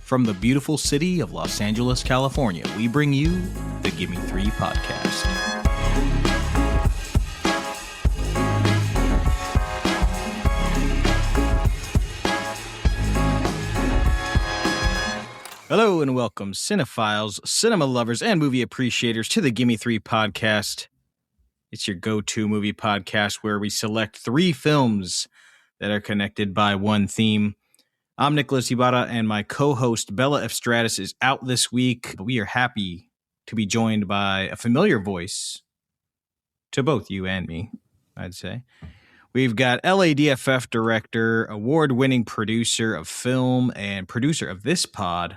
From the beautiful city of Los Angeles, California, we bring you the Gimme 3 podcast. Hello and welcome, cinephiles, cinema lovers, and movie appreciators to the Gimme 3 podcast. It's your go-to movie podcast where we select 3 films that are connected by one theme. I'm Nicholas Ybarra, and my co-host Bella F. Stratus is out this week. But we are happy to be joined by a familiar voice to both you and me, I'd say. We've got LADFF director, award-winning producer of film, and producer of this pod,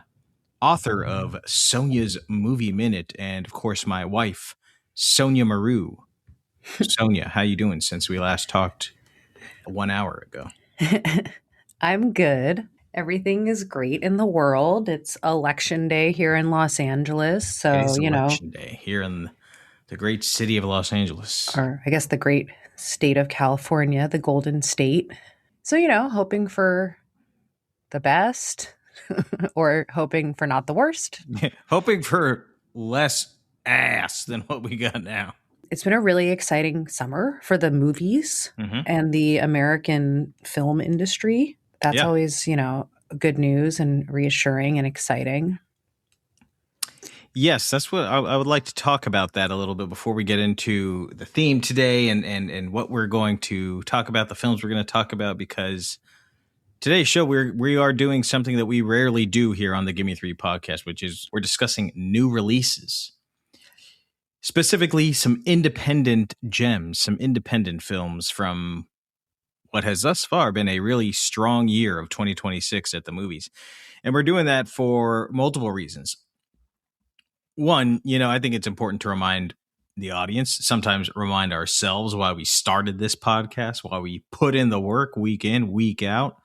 author of Sonja's Movie Minute, and of course my wife, Sonja Mereu. Sonja, how you doing since we last talked 1 hour ago? I'm good. Everything is great in the world. It's election day here in Los Angeles. So, it is election day here in the great city of Los Angeles. Or I guess the great state of California, the Golden State. So, hoping for the best or hoping for not the worst. Hoping for less ass than what we got now. It's been a really exciting summer for the movies and the American film industry. That's always, good news and reassuring and exciting. Yes, that's what I would like to talk about that a little bit before we get into the theme today and what we're going to talk about, the films we're going to talk about, because today's show, we are doing something that we rarely do here on the Gimme 3 podcast, which is we're discussing new releases. Specifically, some independent gems, some independent films from what has thus far been a really strong year of 2026 at the movies. And we're doing that for multiple reasons. One, I think it's important to remind the audience, sometimes remind ourselves why we started this podcast, why we put in the work week in, week out.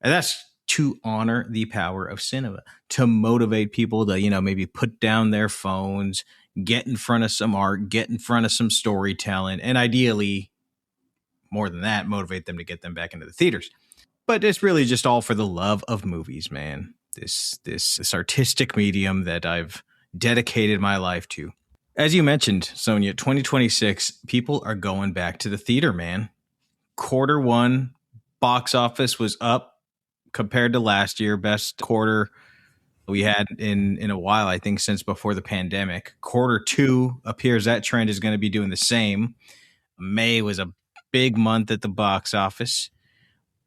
And that's to honor the power of cinema, to motivate people to, maybe put down their phones, get in front of some art, get in front of some storytelling, and ideally, more than that, motivate them to get them back into the theaters. But it's really just all for the love of movies, man. This artistic medium that I've dedicated my life to. As you mentioned, Sonja, 2026, people are going back to the theater, man. Q1 box office was up compared to last year. Best quarter we had in a while, I think, since before the pandemic. Q2 appears that trend is going to be doing the same. May was a big month at the box office.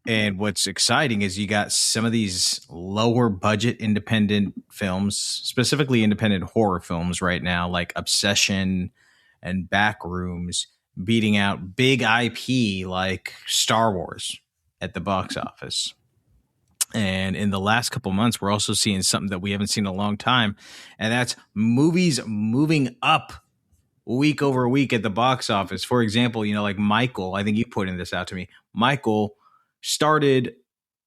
And what's exciting is you got some of these lower budget independent films, specifically independent horror films right now, like Obsession and Backrooms, beating out big IP like Star Wars at the box office. And in the last couple months, we're also seeing something that we haven't seen in a long time, and that's movies moving up week over week at the box office. For example, like Michael, I think you pointed this out to me. Michael started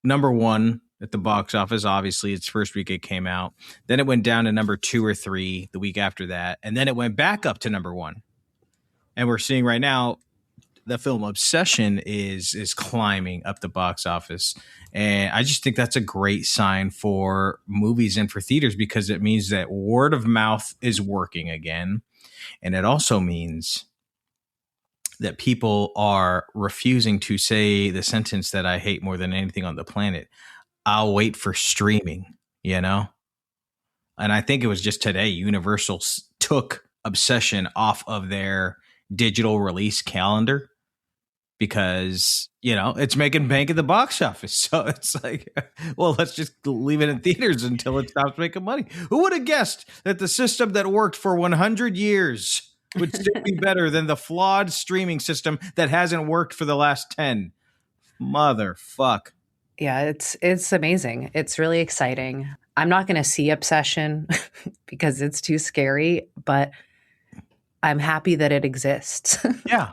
number 1 at the box office. Obviously, its first week it came out. Then it went down to number 2 or 3 the week after that. And then it went back up to number 1. And we're seeing right now the film Obsession is climbing up the box office. And I just think that's a great sign for movies and for theaters, because it means that word of mouth is working again. And it also means that people are refusing to say the sentence that I hate more than anything on the planet. I'll wait for streaming, And I think it was just today, Universal took Obsession off of their digital release calendar because, it's making bank at the box office. So it's like, well, let's just leave it in theaters until it stops making money. Who would have guessed that the system that worked for 100 years would still be better than the flawed streaming system that hasn't worked for the last 10? Motherfuck. Yeah, it's amazing. It's really exciting. I'm not going to see Obsession because it's too scary, but I'm happy that it exists. Yeah.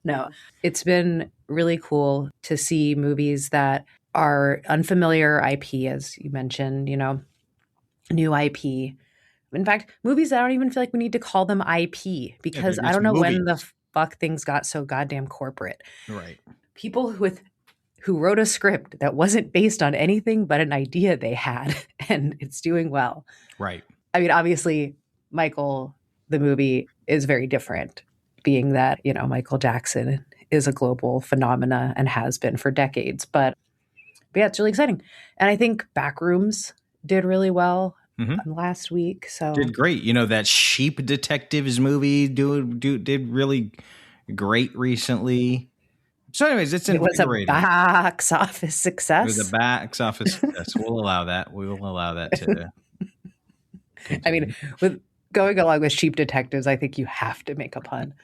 No, it's been really cool to see movies that are unfamiliar IP, as you mentioned, new IP. In fact, movies that I don't even feel like we need to call them IP, because I don't know when the fuck things got so goddamn corporate. Right. People who wrote a script that wasn't based on anything but an idea they had, and it's doing well. Right. I mean, obviously, Michael, the movie, is very different, being that, Michael Jackson is a global phenomena and has been for decades. But yeah, it's really exciting. And I think Backrooms did really well last week. So did great. That Sheep Detectives movie did really great recently. So anyways, it's invigorating. It was a box office success. It was a box office success. We'll allow that. We will allow that to continue. I mean, with going along with Sheep Detectives, I think you have to make a pun.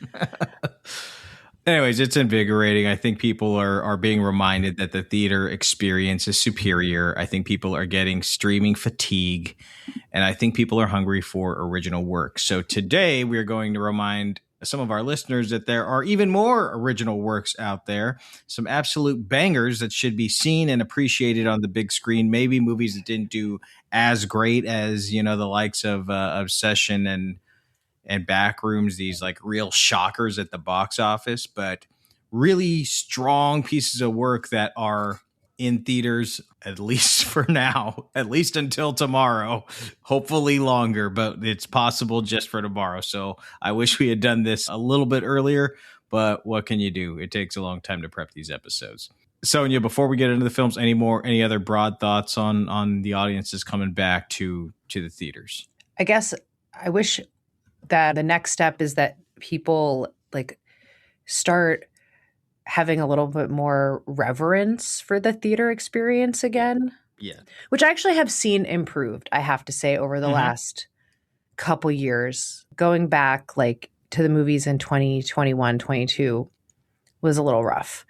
Anyways, it's invigorating. I think people are being reminded that the theater experience is superior. I think people are getting streaming fatigue, and I think people are hungry for original work. So today we're going to remind some of our listeners that there are even more original works out there, some absolute bangers that should be seen and appreciated on the big screen. Maybe movies that didn't do as great as, the likes of Obsession and Backrooms, these like real shockers at the box office, but really strong pieces of work that are in theaters, at least for now, at least until tomorrow, hopefully longer, but it's possible just for tomorrow. So I wish we had done this a little bit earlier, but what can you do? It takes a long time to prep these episodes. Sonja, before we get into the films, any other broad thoughts on the audiences coming back to the theaters? I guess I wish that the next step is that people start having a little bit more reverence for the theater experience again. Yeah. Which I actually have seen improved, I have to say, over the last couple years. Going back to the movies in 2021, 22 was a little rough.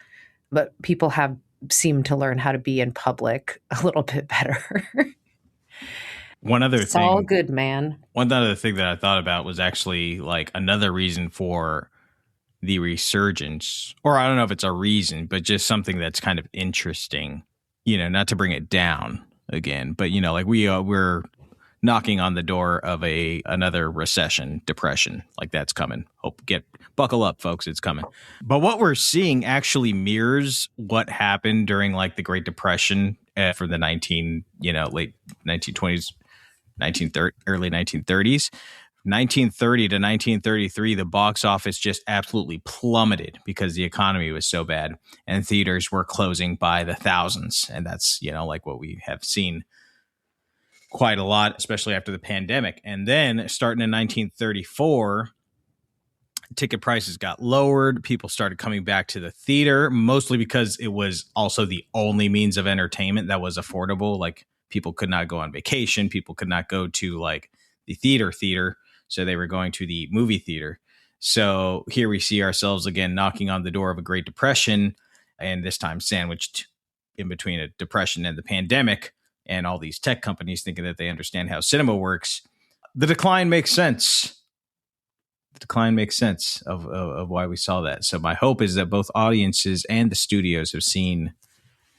But people have seemed to learn how to be in public a little bit better. One other it's thing, all good, man. One other thing that I thought about was actually another reason for the resurgence, or I don't know if it's a reason, but just something that's kind of interesting, not to bring it down again, but we're knocking on the door of another recession, depression, that's coming. Buckle up, folks, it's coming. But what we're seeing actually mirrors what happened during the Great Depression for the late 1920s, early 1930s. 1930 to 1933, the box office just absolutely plummeted because the economy was so bad and theaters were closing by the thousands. And that's, what we have seen quite a lot, especially after the pandemic. And then starting in 1934, ticket prices got lowered. People started coming back to the theater, mostly because it was also the only means of entertainment that was affordable. People could not go on vacation. People could not go to the theater. So they were going to the movie theater. So here we see ourselves again knocking on the door of a Great Depression, and this time sandwiched in between a depression and the pandemic and all these tech companies thinking that they understand how cinema works. The decline makes sense. Of why we saw that. So my hope is that both audiences and the studios have seen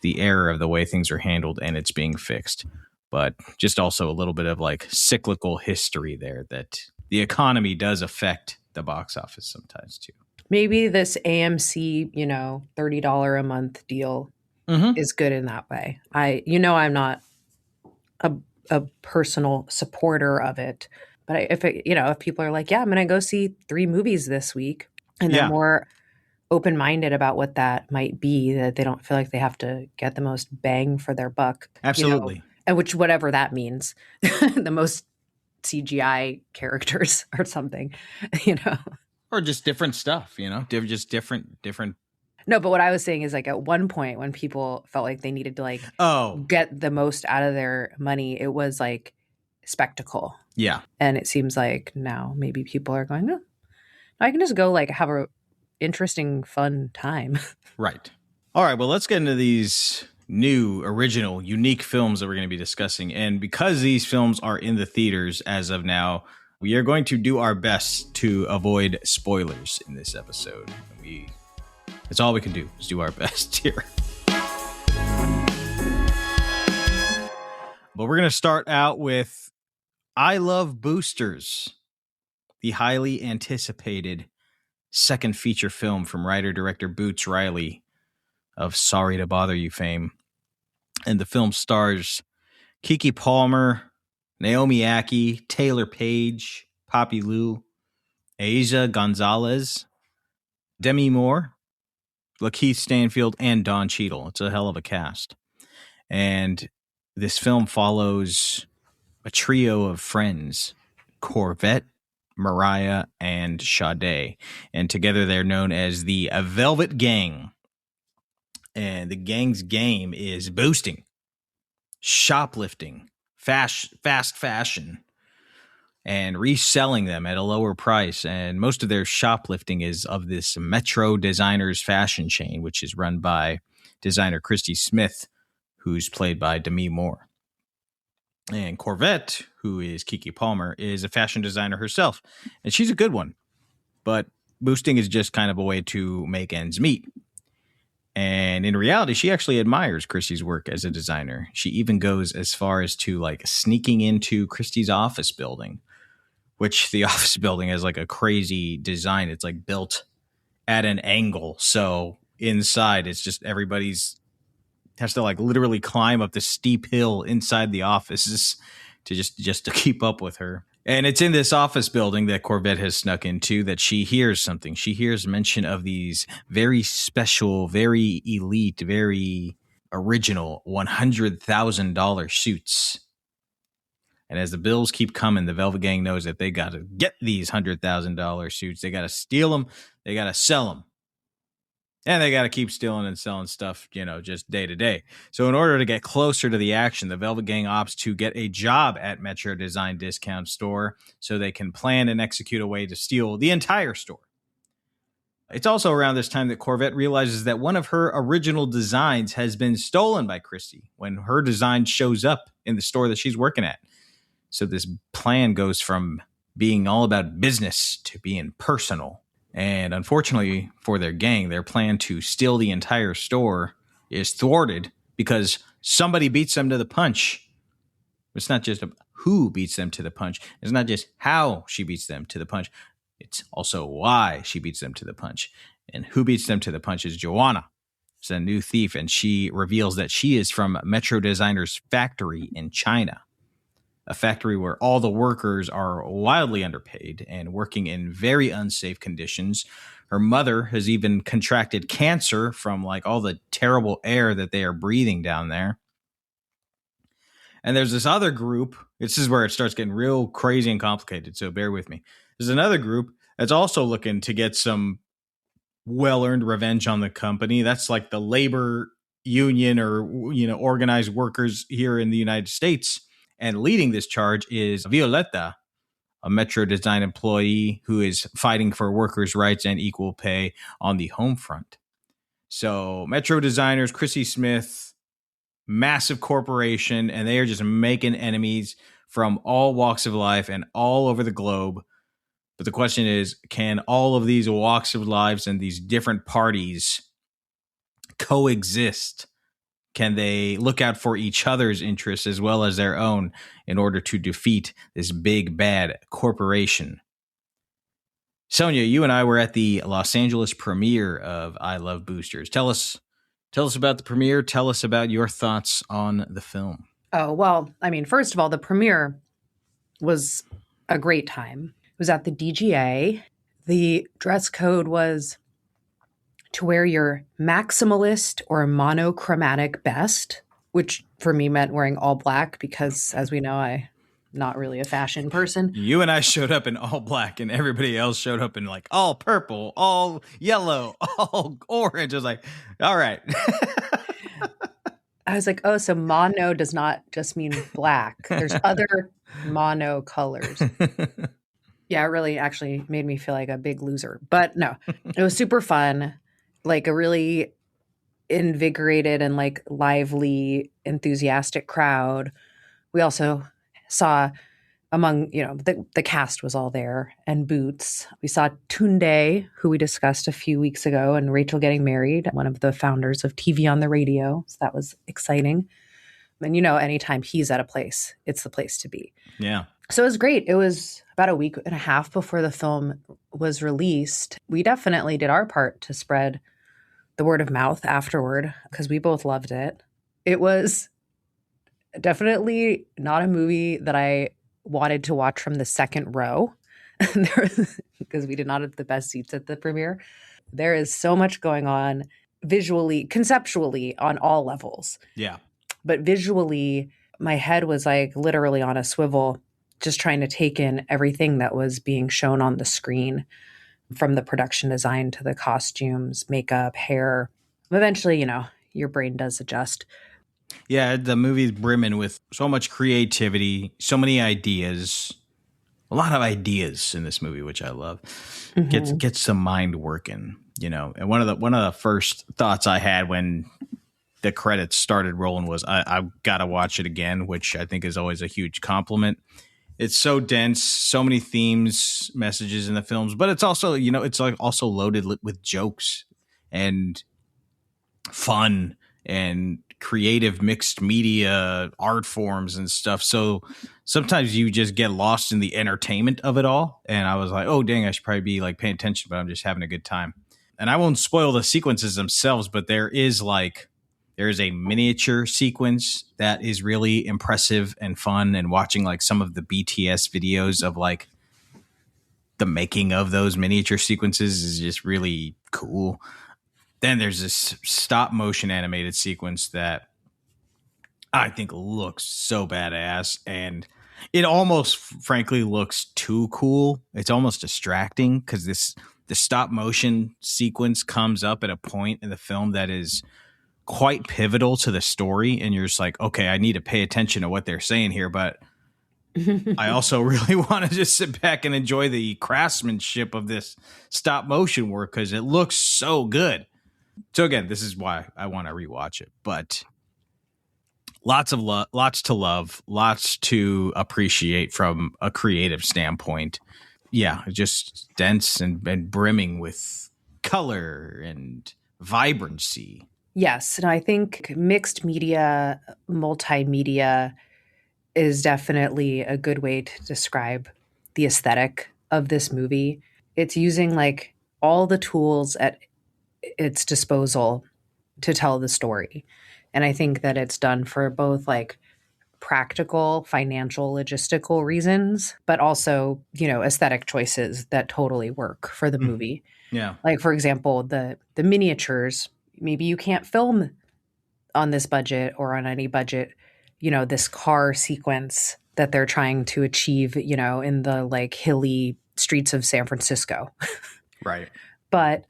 the error of the way things are handled and it's being fixed. But just also a little bit of cyclical history there, that the economy does affect the box office sometimes too. Maybe this AMC, $30 a month deal is good in that way. I'm not a personal supporter of it, but if people are yeah, I'm going to go see 3 movies this week, and they're more open-minded about what that might be, that they don't feel like they have to get the most bang for their buck. Absolutely. And whatever that means, the most CGI characters or something, or just different stuff, just different. No, but what I was saying is at one point when people felt like they needed to get the most out of their money, it was spectacle. Yeah. And it seems like now maybe people are going, I can just go have a interesting, fun time. Right. All right. Well, let's get into these new, original, unique films that we're going to be discussing. And because these films are in the theaters as of now, we are going to do our best to avoid spoilers in this episode. That's all we can do, is do our best here. But we're going to start out with I Love Boosters, the highly anticipated second feature film from writer-director Boots Riley, of Sorry to Bother You fame. And the film stars Keke Palmer, Naomi Ackie, Taylor Page, Poppy Lou, Asia Gonzalez, Demi Moore, Lakeith Stanfield, and Don Cheadle. It's a hell of a cast. And this film follows a trio of friends, Corvette, Mariah, and Sade. And together they're known as the Velvet Gang. And the gang's game is boosting, shoplifting, fast fashion, and reselling them at a lower price. And most of their shoplifting is of this Metro Designers fashion chain, which is run by designer Christy Smith, who's played by Demi Moore. And Corvette, who is Keke Palmer, is a fashion designer herself. And she's a good one. But boosting is just kind of a way to make ends meet. And in reality, she actually admires Christy's work as a designer. She even goes as far as to like sneaking into Christy's office building, which the office building has like a crazy design. It's like built at an angle. So inside, it's just everybody's has to like literally climb up the steep hill inside the offices to just to keep up with her. And it's in this office building that Corvette has snuck into that she hears something. She hears mention of these very special, very elite, very original $100,000 suits. And as the bills keep coming, the Velvet Gang knows that they got to get these $100,000 suits. They got to steal them. They got to sell them. And they got to keep stealing and selling stuff, just day to day. So in order to get closer to the action, the Velvet Gang opts to get a job at Metro Design Discount Store so they can plan and execute a way to steal the entire store. It's also around this time that Corvette realizes that one of her original designs has been stolen by Christy when her design shows up in the store that she's working at. So this plan goes from being all about business to being personal. And unfortunately for their gang, their plan to steal the entire store is thwarted because somebody beats them to the punch. It's not just who beats them to the punch. It's not just how she beats them to the punch. It's also why she beats them to the punch. And who beats them to the punch is Joanna. It's a new thief, and she reveals that she is from Metro Designer's factory in China. A factory where all the workers are wildly underpaid and working in very unsafe conditions. Her mother has even contracted cancer from like all the terrible air that they are breathing down there. And there's this other group. This is where it starts getting real crazy and complicated, so bear with me. There's another group that's also looking to get some well-earned revenge on the company. That's like the labor union or, organized workers here in the United States. And leading this charge is Violetta, a Metro Design employee who is fighting for workers' rights and equal pay on the home front. So Metro Designers, Chrissy Smith, massive corporation, and they are just making enemies from all walks of life and all over the globe. But the question is, can all of these walks of lives and these different parties coexist? Can they look out for each other's interests as well as their own in order to defeat this big, bad corporation? Sonja, you and I were at the Los Angeles premiere of I Love Boosters. Tell us about the premiere. Tell us about your thoughts on the film. Oh, well, first of all, the premiere was a great time. It was at the DGA. The dress code was to wear your maximalist or monochromatic best, which for me meant wearing all black because, as we know, I'm not really a fashion person. You and I showed up in all black and everybody else showed up in like all purple, all yellow, all orange. I was like, all right. I was like, oh, so mono does not just mean black. There's other mono colors. Yeah, it really actually made me feel like a big loser. But no, it was super fun. Like a really invigorated and like lively, enthusiastic crowd. We also saw among, the cast was all there and Boots. We saw Tunde, who we discussed a few weeks ago, and Rachel getting married, one of the founders of TV on the Radio. So that was exciting. And anytime he's at a place, it's the place to be. Yeah. So it was great. It was about a week and a half before the film was released. We definitely did our part to spread the word of mouth afterward because we both loved it. It was definitely not a movie that I wanted to watch from the second row because we did not have the best seats at the premiere. There is so much going on visually, conceptually on all levels. Yeah. But visually, my head was like literally on a swivel, just trying to take in everything that was being shown on the screen, from the production design to the costumes, makeup, hair. Eventually, you know, your brain does adjust. Yeah, the movie's brimming with so much creativity, so many ideas, a lot of ideas in this movie, which I love. Gets the mind working, you know. And one of the first thoughts I had when the credits started rolling was I gotta watch it again, which I think is always a huge compliment. It's so dense, so many themes, messages in the films, but it's also, you know, it's like also loaded with jokes and fun and creative mixed media art forms and stuff. So sometimes you just get lost in the entertainment of it all. And I was like, oh, dang, I should probably be like paying attention, but I'm just having a good time. And I won't spoil the sequences themselves, but there is a miniature sequence that is really impressive and fun. And watching like some of the BTS videos of like the making of those miniature sequences is just really cool. Then there's this stop motion animated sequence that I think looks so badass, and it almost frankly looks too cool. It's almost distracting because the stop motion sequence comes up at a point in the film that is quite pivotal to the story, and you're just like, okay, I need to pay attention to what they're saying here, but I also really want to just sit back and enjoy the craftsmanship of this stop motion work because it looks so good. So again, this is why I want to rewatch it, but lots to love, lots to appreciate from a creative standpoint. Yeah, just dense and brimming with color and vibrancy. Yes, and I think mixed media, multimedia is definitely a good way to describe the aesthetic of this movie. It's using like all the tools at its disposal to tell the story. And I think that it's done for both like practical, financial, logistical reasons, but also, you know, aesthetic choices that totally work for the movie. Yeah. Like, for example, the miniatures, maybe you can't film on this budget or on any budget, you know, this car sequence that they're trying to achieve, you know, in the like hilly streets of San Francisco. Right. But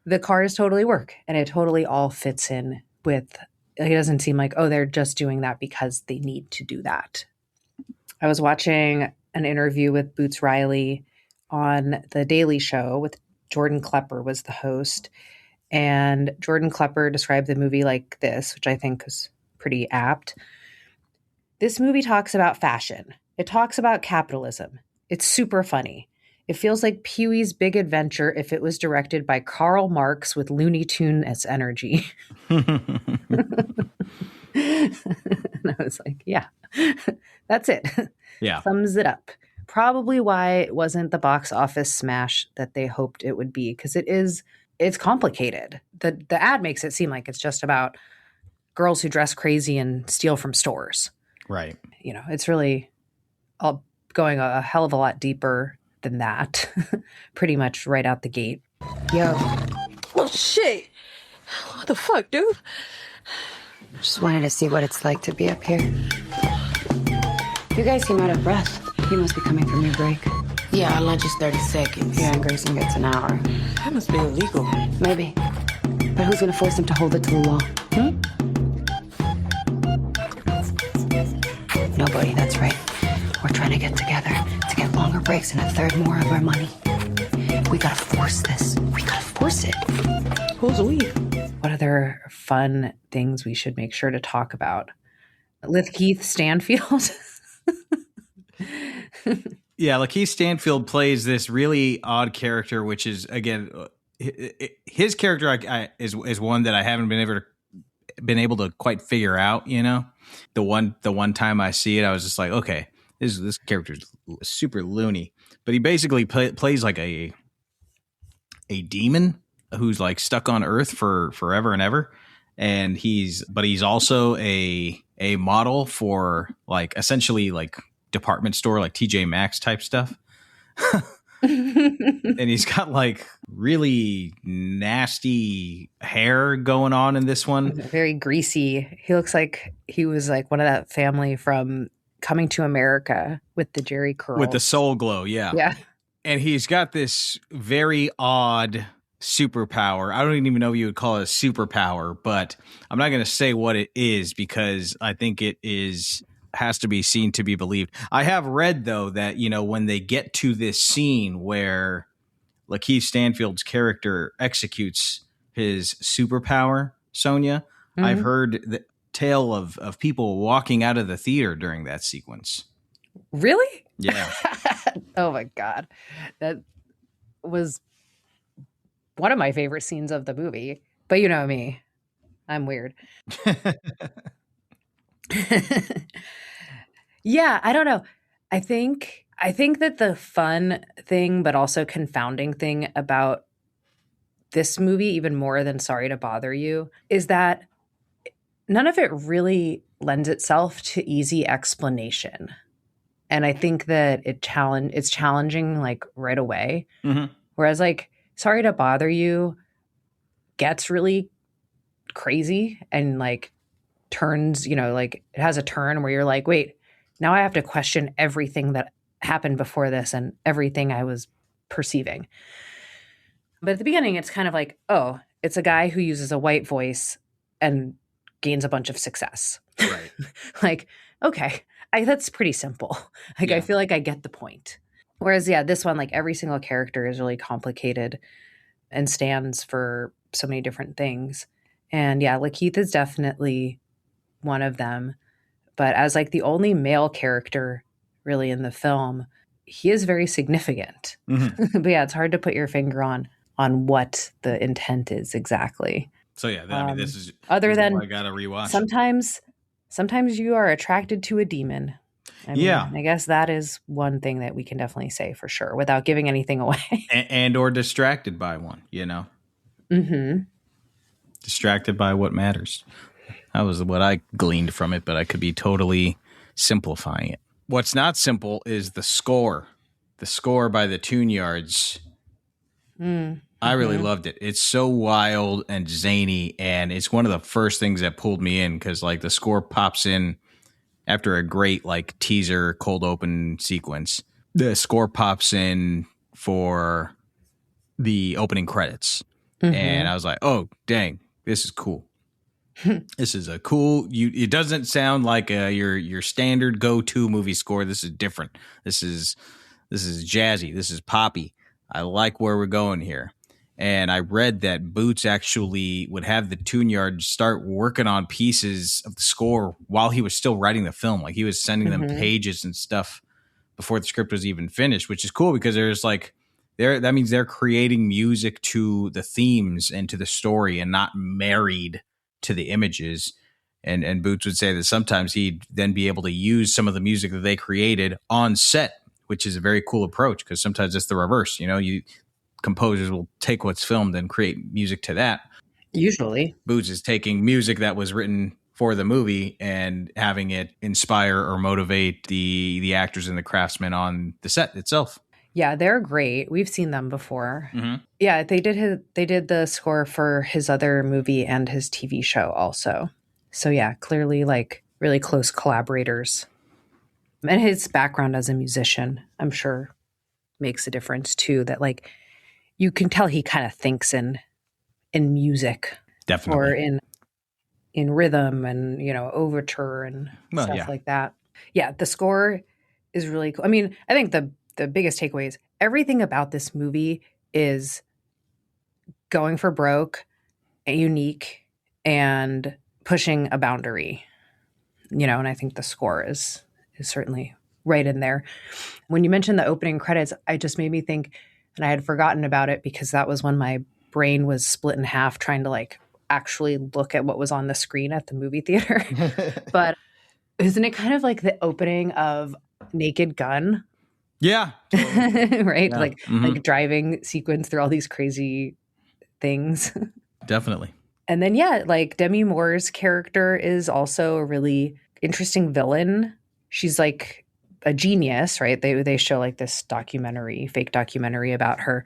the cars totally work and it totally all fits in with, it doesn't seem like, oh, they're just doing that because they need to do that. I was watching an interview with Boots Riley on The Daily Show with Jordan Klepper was the host. And Jordan Klepper described the movie like this, which I think is pretty apt. This movie talks about fashion. It talks about capitalism. It's super funny. It feels like Pee-wee's Big Adventure if it was directed by Karl Marx with Looney Tunes energy. And I was like, yeah, that's it. Yeah. Sums it up. Probably why it wasn't the box office smash that they hoped it would be, because it's complicated. The ad makes it seem like it's just about girls who dress crazy and steal from stores. Right. You know, it's really going a hell of a lot deeper than that. Pretty much right out the gate. Yo. Well, shit. What the fuck, dude? Just wanted to see what it's like to be up here. You guys seem out of breath. You must be coming from your break. Yeah, our lunch is 30 seconds. Yeah, and Grayson gets an hour. That must be illegal. Maybe. But who's gonna force him to hold it to the law? Nobody, that's right. We're trying to get together to get longer breaks and a third more of our money. We gotta force this. We gotta force it. Who's we? What other fun things we should make sure to talk about? Lakeith Stanfield. Yeah, Lakeith Stanfield plays this really odd character, which is, again, his character is one that I haven't been able to quite figure out. You know, the one time I see it, I was just like, okay, this character is super loony. But he basically plays like a demon who's like stuck on Earth for forever and ever. And he's also a model for like essentially like department store, like TJ Maxx type stuff. And he's got like really nasty hair going on in this one. Very greasy. He looks like he was like one of that family from Coming to America with the Jerry curls. With the soul glow, yeah. Yeah. And he's got this very odd superpower. I don't even know if you would call it a superpower, but I'm not going to say what it is because I think it has to be seen to be believed. I have read, though, that, you know, when they get to this scene where Lakeith Stanfield's character executes his superpower, Sonja, I've heard the tale of people walking out of the theater during that sequence. Really? Yeah. Oh my God. That was one of my favorite scenes of the movie. But you know me, I'm weird. Yeah, I don't know. I think that the fun thing, but also confounding thing about this movie, even more than Sorry to Bother You, is that none of it really lends itself to easy explanation. And I think that it's challenging like right away. Mm-hmm. Whereas like Sorry to Bother You gets really crazy and like turns, you know, like it has a turn where you're like, wait, now I have to question everything that happened before this and everything I was perceiving. But at the beginning, it's kind of like, oh, it's a guy who uses a white voice and gains a bunch of success. Right. Like, okay, that's pretty simple. Like, yeah. I feel like I get the point. Whereas, yeah, this one, like every single character is really complicated and stands for so many different things. And yeah, Lakeith is definitely one of them. But as like the only male character really in the film, he is very significant. Mm-hmm. But yeah, it's hard to put your finger on what the intent is exactly. So yeah, I mean, this is other than I gotta rewatch. Sometimes you are attracted to a demon. I mean, yeah, I guess that is one thing that we can definitely say for sure without giving anything away. and or distracted by one, you know. Mm-hmm. Distracted by what matters. That was what I gleaned from it, but I could be totally simplifying it. What's not simple is the score. The score by the Tune Yards. Mm-hmm. I really loved it. It's so wild and zany, and it's one of the first things that pulled me in because, like, the score pops in after a great, like, teaser cold open sequence. The score pops in for the opening credits, and I was like, "Oh, dang, this is cool." This is a cool. It doesn't sound like your standard go-to movie score. This is different. This is jazzy. This is poppy. I like where we're going here. And I read that Boots actually would have the Tune Yard start working on pieces of the score while he was still writing the film. Like he was sending them pages and stuff before the script was even finished, which is cool because there's like that means they're creating music to the themes and to the story and not married to the images. And Boots would say that sometimes he'd then be able to use some of the music that they created on set, which is a very cool approach because sometimes it's the reverse. You know, composers will take what's filmed and create music to that. Usually. Boots is taking music that was written for the movie and having it inspire or motivate the actors and the craftsmen on the set itself. Yeah, they're great. We've seen them before. Mm-hmm. Yeah, they did the score for his other movie and his TV show also. So yeah, clearly like really close collaborators. And his background as a musician, I'm sure, makes a difference too. That like you can tell he kind of thinks in music, definitely, or in rhythm and, you know, overture and stuff like that. Yeah, the score is really cool. I mean, I think the biggest takeaway is everything about this movie is going for broke, unique, and pushing a boundary. You know, and I think the score is certainly right in there. When you mentioned the opening credits, I just made me think, and I had forgotten about it because that was when my brain was split in half trying to like actually look at what was on the screen at the movie theater. But isn't it kind of like the opening of Naked Gun? Yeah. Totally. Right? Yeah. Like driving sequence through all these crazy things. Definitely. And then, yeah, like Demi Moore's character is also a really interesting villain. She's like a genius, right? They show like this fake documentary about her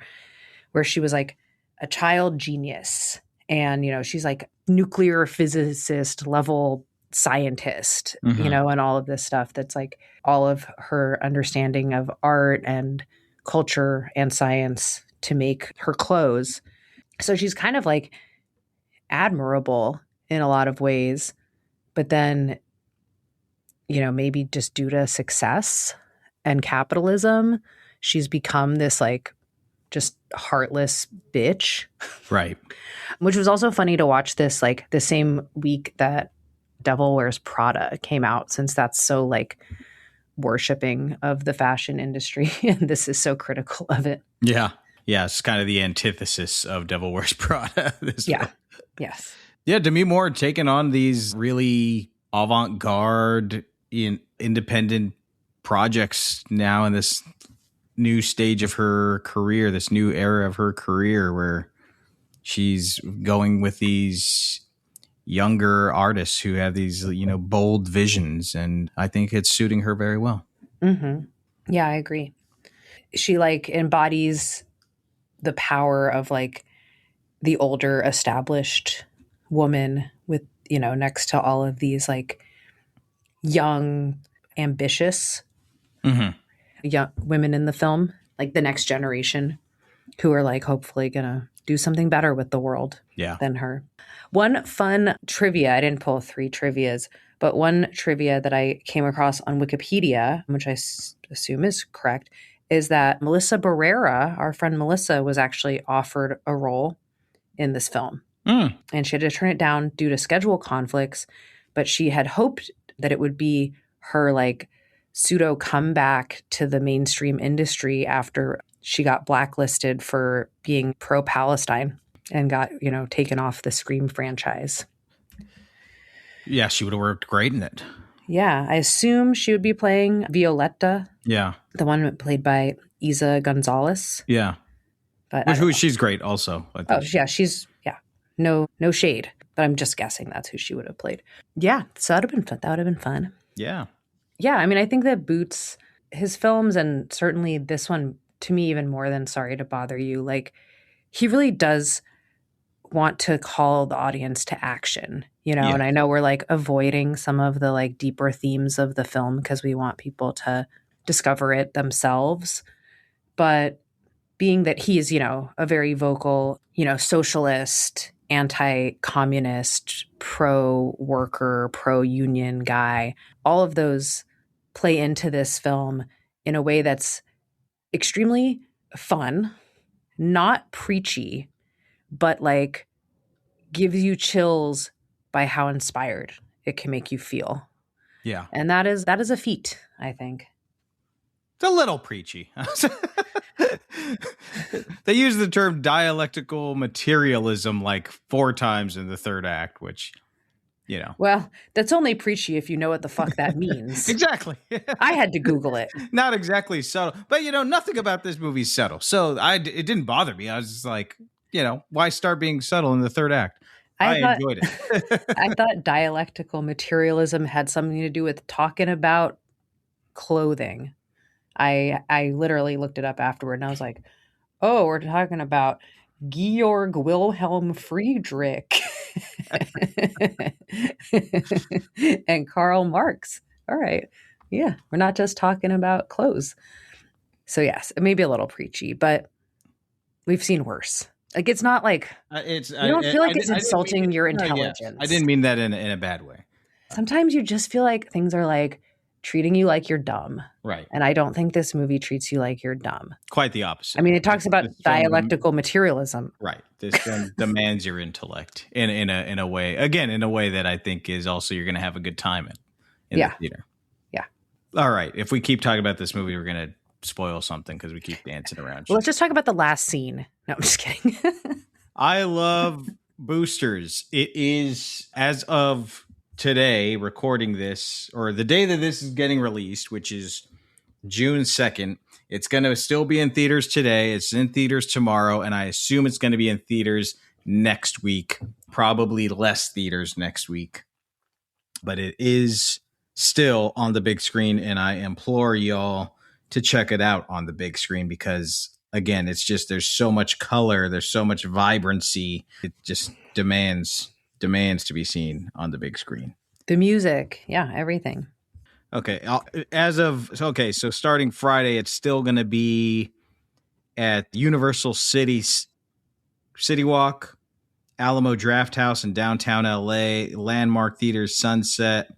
where she was like a child genius. And, she's like nuclear physicist level scientist, and all of this stuff that's like all of her understanding of art and culture and science to make her clothes. So she's kind of like admirable in a lot of ways, but then, maybe just due to success and capitalism, she's become this like just heartless bitch. Right. Which was also funny to watch this like the same week that Devil Wears Prada came out, since that's so like worshiping of the fashion industry and this is so critical of it. Yeah. Yeah. It's kind of the antithesis of Devil Wears Prada. Yeah. Yes. Yeah. Demi Moore taking on these really avant-garde independent projects now in this new stage of her career, this new era of her career where she's going with these younger artists who have these, bold visions. And I think it's suiting her very well. Mm-hmm. Yeah, I agree. She like embodies the power of like the older established woman with, next to all of these like young, ambitious young women in the film, like the next generation who are like hopefully gonna do something better with the world than her. One fun trivia, I didn't pull 3 trivias, but one trivia that I came across on Wikipedia, which I assume is correct, is that Melissa Barrera, our friend Melissa, was actually offered a role in this film. And she had to turn it down due to schedule conflicts, but she had hoped that it would be her like pseudo comeback to the mainstream industry after she got blacklisted for being pro-Palestine and got, taken off the Scream franchise. Yeah, she would have worked great in it. Yeah, I assume she would be playing Violetta. Yeah. The one played by Isa Gonzalez. Yeah. But she's great also. She's no shade, but I'm just guessing that's who she would have played. Yeah, so that would have been fun. Yeah. Yeah, I mean, I think that Boots, his films, and certainly this one, to me, even more than Sorry to Bother You, like, he really does want to call the audience to action, and I know we're, like, avoiding some of the, like, deeper themes of the film because we want people to discover it themselves, but being that he is, a very vocal, socialist, anti-communist, pro-worker, pro-union guy, all of those play into this film in a way that's extremely fun, not preachy, but like gives you chills by how inspired it can make you feel. Yeah. And that is a feat, I think. It's a little preachy. They use the term dialectical materialism like 4 times in the third act, which, Well, that's only preachy if you know what the fuck that means. Exactly. I had to Google it. Not exactly subtle, but nothing about this movie's subtle. So it didn't bother me. I was just like, why start being subtle in the third act? I enjoyed it. I thought dialectical materialism had something to do with talking about clothing. I literally looked it up afterward and I was like, oh, we're talking about Georg Wilhelm Friedrich and Karl Marx. All right. Yeah. We're not just talking about clothes. So yes, it may be a little preachy, but we've seen worse. Like, it's not like, you don't feel like it's insulting your intelligence. Yeah, I didn't mean that in a bad way. Sometimes you just feel like things are like treating you like you're dumb. Right. And I don't think this movie treats you like you're dumb. Quite the opposite. I mean, it talks about dialectical materialism. Right. This film demands your intellect in a way, again, in a way that I think is also you're going to have a good time in the theater. Yeah. All right. If we keep talking about this movie, we're going to spoil something because we keep dancing around. Well, let's just talk about the last scene. No, I'm just kidding. I love boosters. It is, as of today, recording this, or the day that this is getting released, which is June 2nd, it's going to still be in theaters today. It's in theaters tomorrow, and I assume it's going to be in theaters next week. Probably less theaters next week. But it is still on the big screen, and I implore y'all to check it out on the big screen because, again, it's just there's so much color, there's so much vibrancy. It just demands to be seen on the big screen. The music, yeah, everything. Okay, so starting Friday, it's still going to be at Universal City Walk, Alamo Drafthouse in downtown LA, Landmark Theaters, Sunset,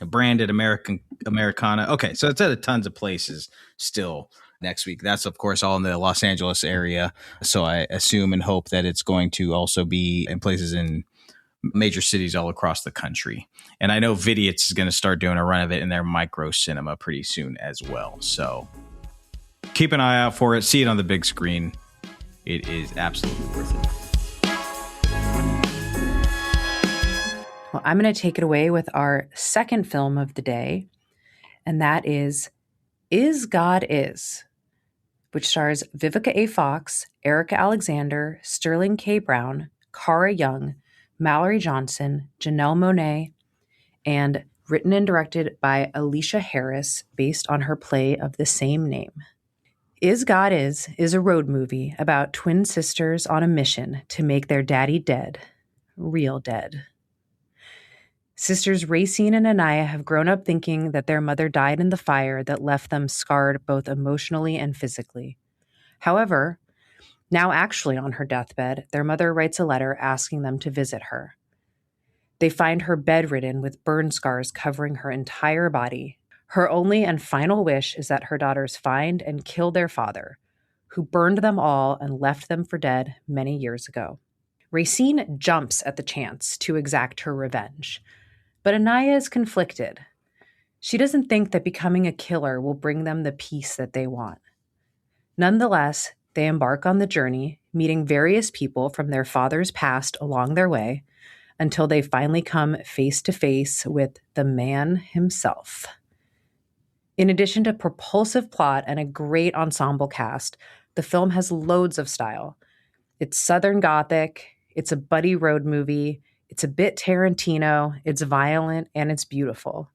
Branded Americana. Okay, so it's at tons of places still next week. That's, of course, all in the Los Angeles area. So I assume and hope that it's going to also be in places in major cities all across the country. And I know Vidiot's is going to start doing a run of it in their micro cinema pretty soon as well. So keep an eye out for it. See it on the big screen. It is absolutely worth it. Well, I'm going to take it away with our second film of the day, and that is God Is, which stars Vivica A. Fox, Erica Alexander, Sterling K. Brown, Cara Young, Mallory Johnson, Janelle Monáe, and written and directed by Aleshea Harris, based on her play of the same name. God Is a road movie about twin sisters on a mission to make their daddy dead, real dead. Sisters Racine and Anaya have grown up thinking that their mother died in the fire that left them scarred both emotionally and physically. However, now actually on her deathbed, their mother writes a letter asking them to visit her. They find her bedridden with burn scars covering her entire body. Her only and final wish is that her daughters find and kill their father, who burned them all and left them for dead many years ago. Racine jumps at the chance to exact her revenge, but Anaya is conflicted. She doesn't think that becoming a killer will bring them the peace that they want. Nonetheless, they embark on the journey, meeting various people from their father's past along their way, until they finally come face to face with the man himself. In addition to propulsive plot and a great ensemble cast, the film has loads of style. It's Southern Gothic, it's a buddy road movie, it's a bit Tarantino, it's violent, and it's beautiful.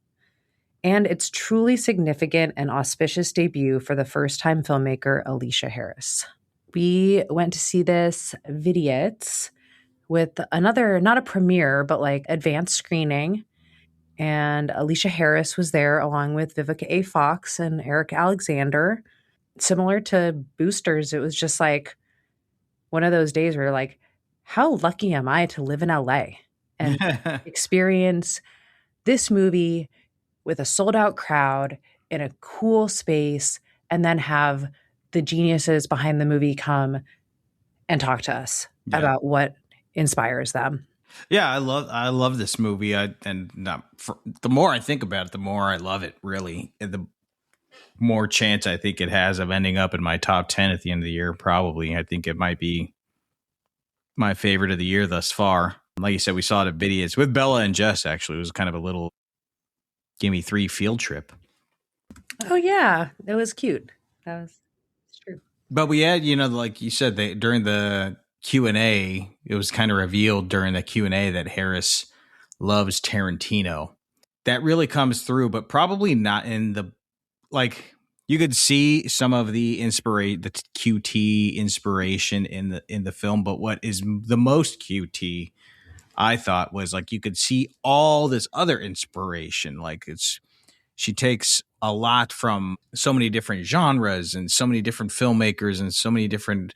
And it's truly significant and auspicious debut for the first-time filmmaker Aleshea Harris. We went to see this Vidiot's with another, not a premiere, but like advanced screening. And Aleshea Harris was there along with Vivica A. Fox and Erica Alexander. Similar to Boosters, it was just like one of those days where you're like, how lucky am I to live in LA and experience this movie with a sold out crowd in a cool space, and then have the geniuses behind the movie come and talk to us about what inspires them. Yeah, I love this movie. The more I think about it, the more I love it, really. And the more chance I think it has of ending up in my top 10 at the end of the year, probably. I think it might be my favorite of the year thus far. Like you said, we saw it at Vidiot's with Bella and Jess, actually. It was kind of a little Gimme 3 field trip. Oh, yeah. It was cute. It's true. But we had, like you said, during the Q&A, it was kind of revealed during the Q&A that Harris loves Tarantino. That really comes through, but probably not in the, like, you could see some of the QT inspiration in the film, but what is the most QT, I thought, was like you could see all this other inspiration. Like she takes a lot from so many different genres and so many different filmmakers and so many different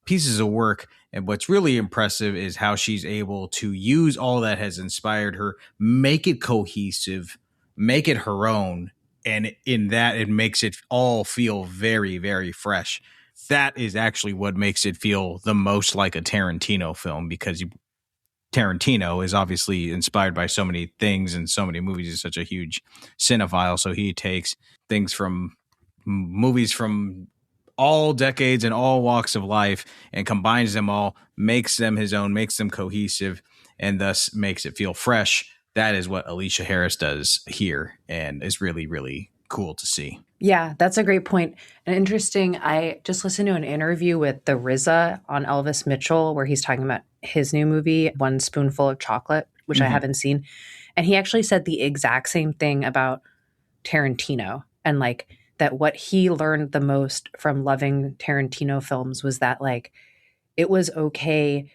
pieces of work. And what's really impressive is how she's able to use all that has inspired her, make it cohesive, make it her own. And in that, it makes it all feel very, very fresh. That is actually what makes it feel the most like a Tarantino film, because Tarantino is obviously inspired by so many things and so many movies. He's such a huge cinephile. So he takes things from movies from all decades and all walks of life and combines them all, makes them his own, makes them cohesive, and thus makes it feel fresh. That is what Aleshea Harris does here, and is really, really cool to see. Yeah, that's a great point. And interesting, I just listened to an interview with the RZA on Elvis Mitchell where he's talking about his new movie, One Spoonful of Chocolate, which I Mhm. haven't seen. And he actually said the exact same thing about Tarantino and like that what he learned the most from loving Tarantino films was that like it was okay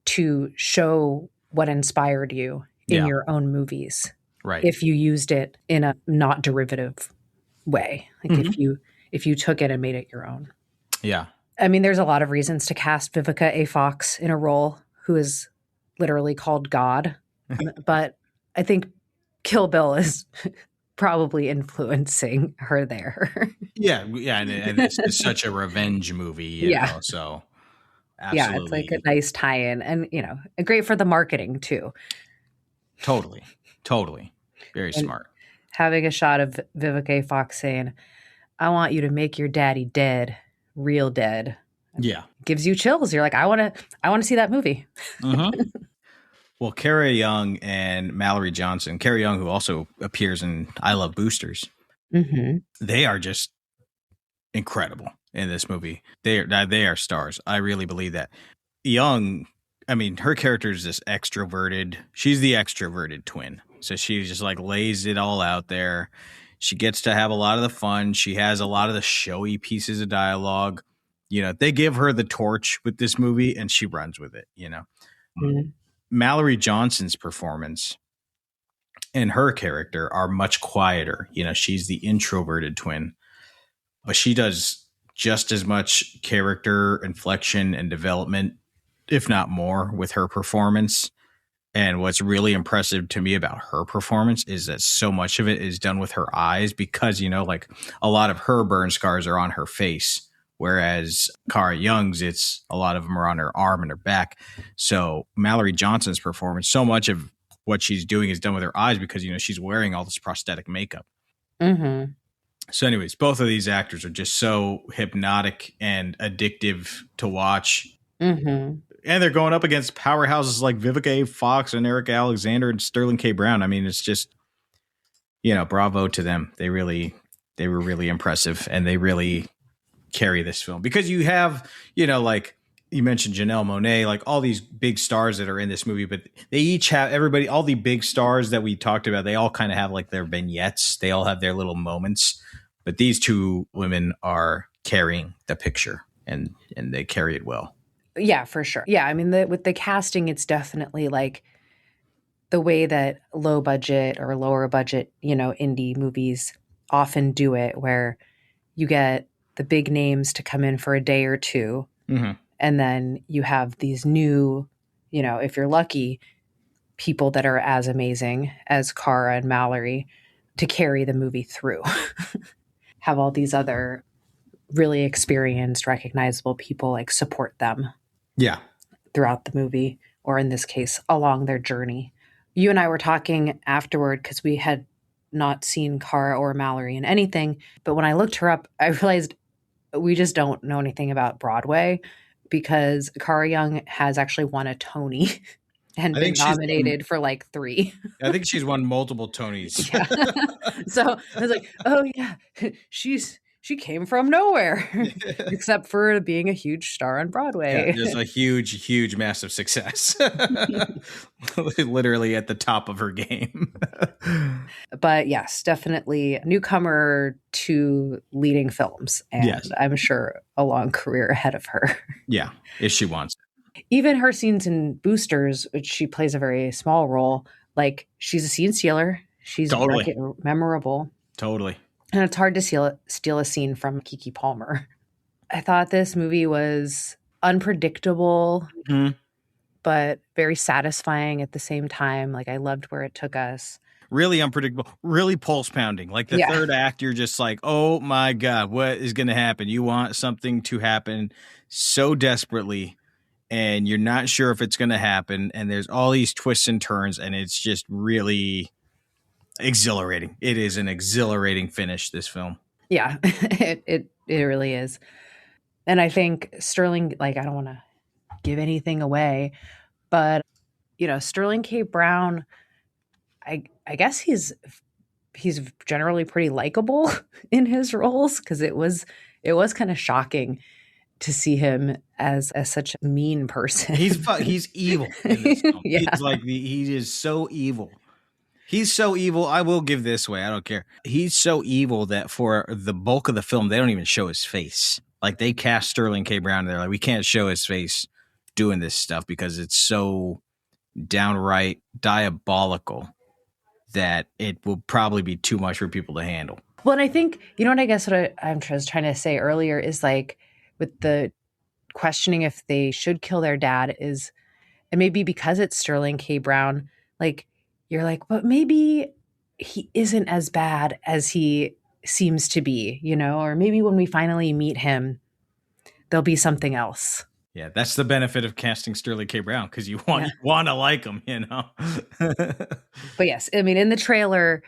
to show what inspired you in Yeah. your own movies Right. if you used it in a not derivative way. Like if you took it and made it your own. Yeah. I mean, there's a lot of reasons to cast Vivica A. Fox in a role who is literally called God. But I think Kill Bill is probably influencing her there. Yeah. Yeah. And this is such a revenge movie, Yeah. so Yeah, it's like a absolutely. nice tie-in and, great for the marketing too. Totally. Totally. Very And smart. having a shot of Vivica A. Fox saying, I want you to make your daddy dead, real dead. Yeah. Gives you chills. You're like, I want to see that movie. Well, Carrie Young and Mallory Johnson, Carrie Young, who also appears in I Love Boosters, they are just incredible in this movie. They are stars. I really believe that. Young, I mean, her character is this extroverted. She's the extroverted twin. So she just like lays it all out there. She gets to have a lot of the fun. She has a lot of the showy pieces of dialogue. They give her the torch with this movie and she runs with it, Mallory Johnson's performance and her character are much quieter. She's the introverted twin, but she does just as much character inflection and development, if not more, with her performance. And what's really impressive to me about her performance is that so much of it is done with her eyes because, like a lot of her burn scars are on her face. Whereas Cara Young's, it's a lot of them are on her arm and her back. So Mallory Johnson's performance, so much of what she's doing is done with her eyes because, she's wearing all this prosthetic makeup. So anyways, both of these actors are just so hypnotic and addictive to watch. And they're going up against powerhouses like Vivica A. Fox and Eric Alexander and Sterling K. Brown. I mean, it's just, bravo to them. They were really impressive and they really carry this film because you have, like you mentioned Janelle Monáe, like all these big stars that are in this movie, but they each have all the big stars that we talked about. They all kind of have like their vignettes. They all have their little moments, but these two women are carrying the picture and they carry it well. Yeah, for sure. Yeah, I mean, with the casting, it's definitely like the way that low budget or lower budget, indie movies often do it, where you get the big names to come in for a day or two. And then you have these new, if you're lucky, people that are as amazing as Cara and Mallory to carry the movie through. Have all these other really experienced, recognizable people like support them. Yeah. Throughout the movie, or in this case, along their journey. You and I were talking afterward because we had not seen Cara or Mallory in anything. But when I looked her up, I realized we just don't know anything about Broadway because Cara Young has actually won a Tony and been nominated for like 3. I think she's won multiple Tonys. Yeah. So I was like, oh yeah, she came from nowhere, except for being a huge star on Broadway. Yeah, just a huge, huge, massive success. Literally at the top of her game. But yes, definitely newcomer to leading films. And yes. I'm sure a long career ahead of her. Yeah, if she wants it. Even her scenes in Boosters, which she plays a very small role, like she's a scene stealer. She's totally memorable. Totally. And it's hard to steal a scene from Keke Palmer. I thought this movie was unpredictable, but very satisfying at the same time. Like I loved where it took us. Really unpredictable, really pulse pounding. Like the third act, you're just like, oh my God, what is going to happen? You want something to happen so desperately and you're not sure if it's going to happen. And there's all these twists and turns and it's just really exhilarating. It is an exhilarating finish, this film. Yeah, it really is. And I think Sterling, like, I don't want to give anything away, but Sterling K. Brown, I guess he's he's generally pretty likable in his roles, because it was kind of shocking to see him as such a mean person. He's evil in this film. Yeah. He's like he is so evil. He's so evil. I will give this way. I don't care. He's so evil that for the bulk of the film, they don't even show his face. Like, they cast Sterling K. Brown and they're like, we can't show his face doing this stuff because it's so downright diabolical that it will probably be too much for people to handle. Well, and I think, what I guess what I'm trying to say earlier is, like, with the questioning if they should kill their dad is, and maybe because it's Sterling K. Brown, like, you're like, but maybe he isn't as bad as he seems to be, or maybe when we finally meet him, there'll be something else. Yeah, that's the benefit of casting Sterling K. Brown, because you want to like him, But yes, I mean, in the trailer,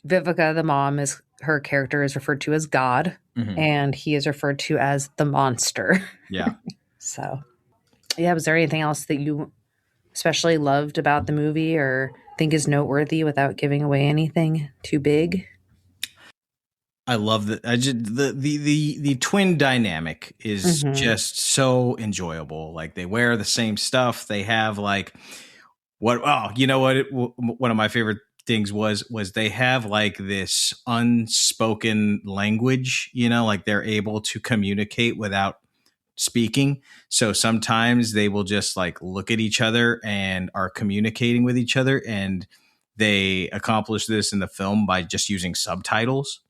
Vivica, the mom, her character is referred to as God, and he is referred to as the monster. Yeah. So, yeah, was there anything else that you especially loved about the movie or think is noteworthy without giving away anything too big? I love that. The twin dynamic is just so enjoyable. Like, they wear the same stuff. They have like one of my favorite things was they have like this unspoken language, like they're able to communicate without speaking. So sometimes they will just like look at each other and are communicating with each other. And they accomplish this in the film by just using subtitles.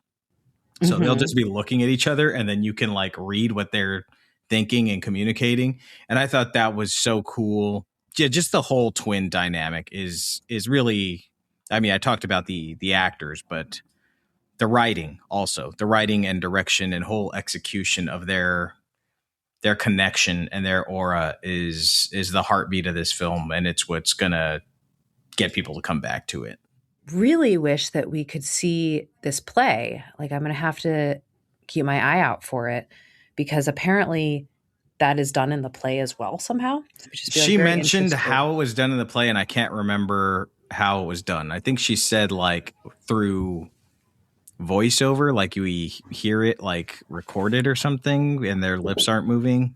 So they'll just be looking at each other and then you can like read what they're thinking and communicating. And I thought that was so cool. Yeah, just the whole twin dynamic is really, I mean, I talked about the actors, but the writing also, the writing and direction and whole execution of their connection and their aura is the heartbeat of this film. And it's what's going to get people to come back to it. Really wish that we could see this play. Like, I'm going to have to keep my eye out for it, because apparently that is done in the play as well somehow. She mentioned how it was done in the play, and I can't remember how it was done. I think she said like through voiceover, like we hear it like recorded or something and their lips aren't moving.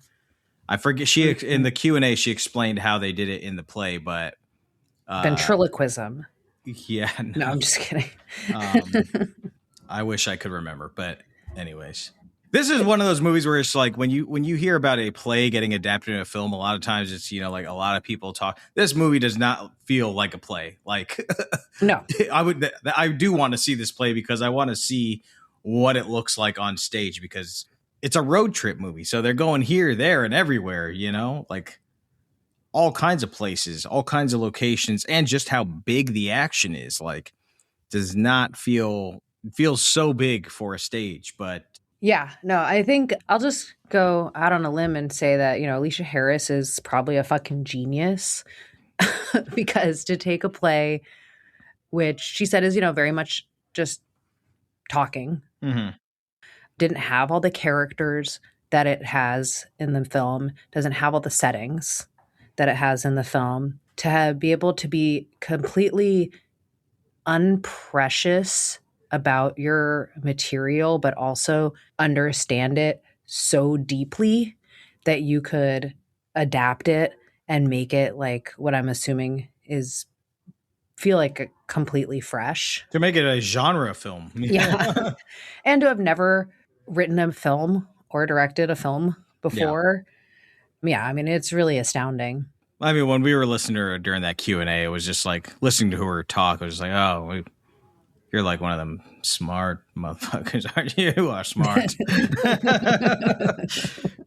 I forget. She in the Q&A she explained how they did it in the play, but ventriloquism. Yeah. No, I'm just kidding. I wish I could remember, but anyways, this is one of those movies where it's like when you hear about a play getting adapted into a film, a lot of times it's, like a lot of people talk. This movie does not feel like a play. Like, no, I do want to see this play because I want to see what it looks like on stage, because it's a road trip movie. So they're going here, there, and everywhere, like all kinds of places, all kinds of locations, and just how big the action is. Like, does not feels so big for a stage, but yeah, no, I think I'll just go out on a limb and say that, Aleshea Harris is probably a fucking genius, because to take a play, which she said is, very much just talking, didn't have all the characters that it has in the film, doesn't have all the settings that it has in the film, to be able to be completely unprecious about your material, but also understand it so deeply that you could adapt it and make it like what I'm assuming is feel like a completely fresh. To make it a genre film. Yeah. And to have never written a film or directed a film before. Yeah, I mean, it's really astounding. I mean, when we were listening to her during that Q&A, it was just like listening to her talk. I was like, oh, you're like one of them smart motherfuckers, aren't you? You are smart.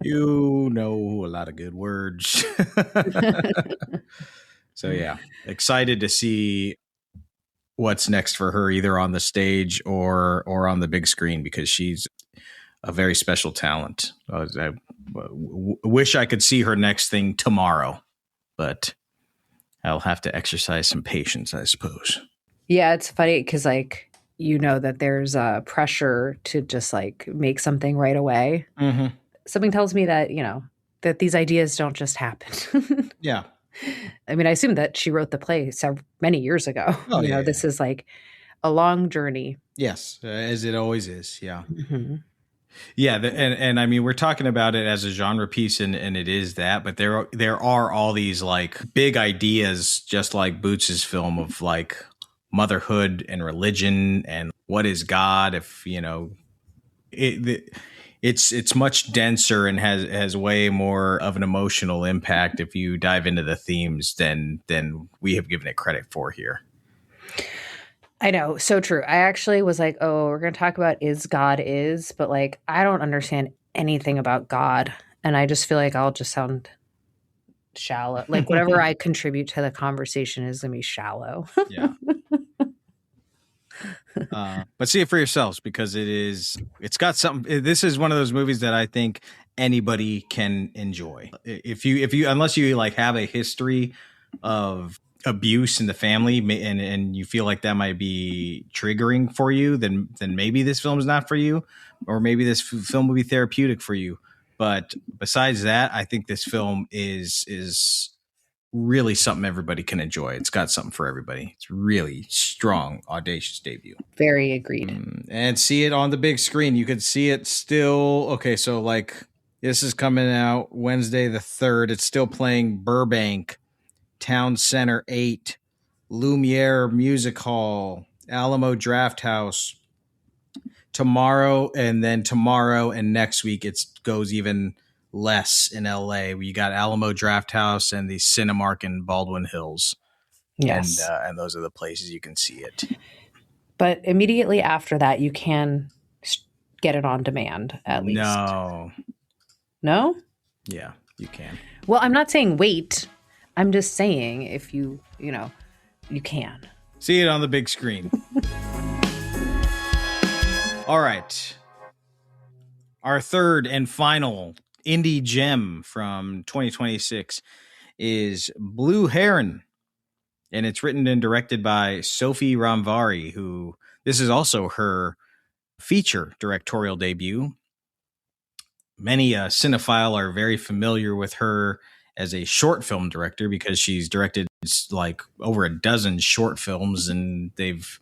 You know a lot of good words. So, yeah, excited to see what's next for her, either on the stage or on the big screen, because she's a very special talent. I wish I could see her next thing tomorrow, but I'll have to exercise some patience, I suppose. Yeah, it's funny because, like, that there's a pressure to just, like, make something right away. Mm-hmm. Something tells me that, that these ideas don't just happen. Yeah. I mean, I assume that she wrote the play many years ago. Oh, yeah, this is like a long journey. Yes, as it always is. Yeah. Mm-hmm. Yeah, and I mean, we're talking about it as a genre piece, and it is that, but there are all these like big ideas, just like Boots's film, of like motherhood and religion and what is God. If you know, it's much denser and has way more of an emotional impact if you dive into the themes than we have given it credit for here. I know. So true. I actually was like, oh, we're going to talk about is God is, but like, I don't understand anything about God. And I just feel like I'll just sound shallow. Like whatever I contribute to the conversation is going to be shallow. Yeah. But see it for yourselves, because it's got something. This is one of those movies that I think anybody can enjoy. If you, unless you like have a history of abuse in the family and you feel like that might be triggering for you, then maybe this film is not for you, or maybe this film will be therapeutic for you. But besides that, I think this film is really something everybody can enjoy. It's got something for everybody. It's really strong, audacious debut. Very agreed. And see it on the big screen. You could see it still. Okay, so like this is coming out Wednesday the 3rd. It's still playing Burbank, Town Center 8, Lumiere Music Hall, Alamo Drafthouse. Tomorrow and next week it goes even less in LA. You got Alamo Drafthouse and the Cinemark in Baldwin Hills. Yes. And those are the places you can see it. But immediately after that, you can get it on demand at least. No? Yeah, you can. Well, I'm not saying wait. I'm just saying if you can. See it on the big screen. All right. Our third and final indie gem from 2026 is Blue Heron. And it's written and directed by Sophie Romvari, who this is also her feature directorial debut. Many cinephile are very familiar with her as a short film director because she's directed like over a dozen short films, and they've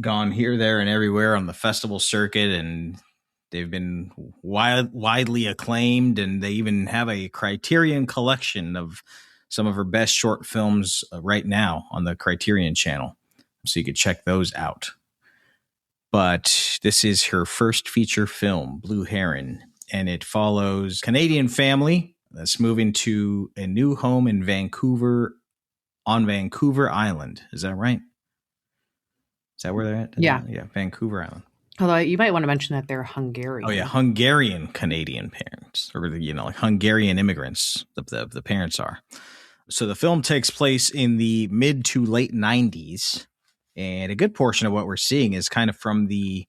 gone here, there, and everywhere on the festival circuit, and they've been widely acclaimed, and they even have a Criterion collection of some of her best short films right now on the Criterion channel, so you could check those out. But this is her first feature film, Blue Heron, and it follows a Canadian family that's moving to a new home in Vancouver, on Vancouver Island. Is that right? Is that where they're at? Yeah. Yeah, Vancouver Island. Although you might want to mention that they're Hungarian. Oh, yeah, Hungarian Canadian parents, or, like Hungarian immigrants, the parents are. So the film takes place in the mid to late 90s, and a good portion of what we're seeing is kind of from the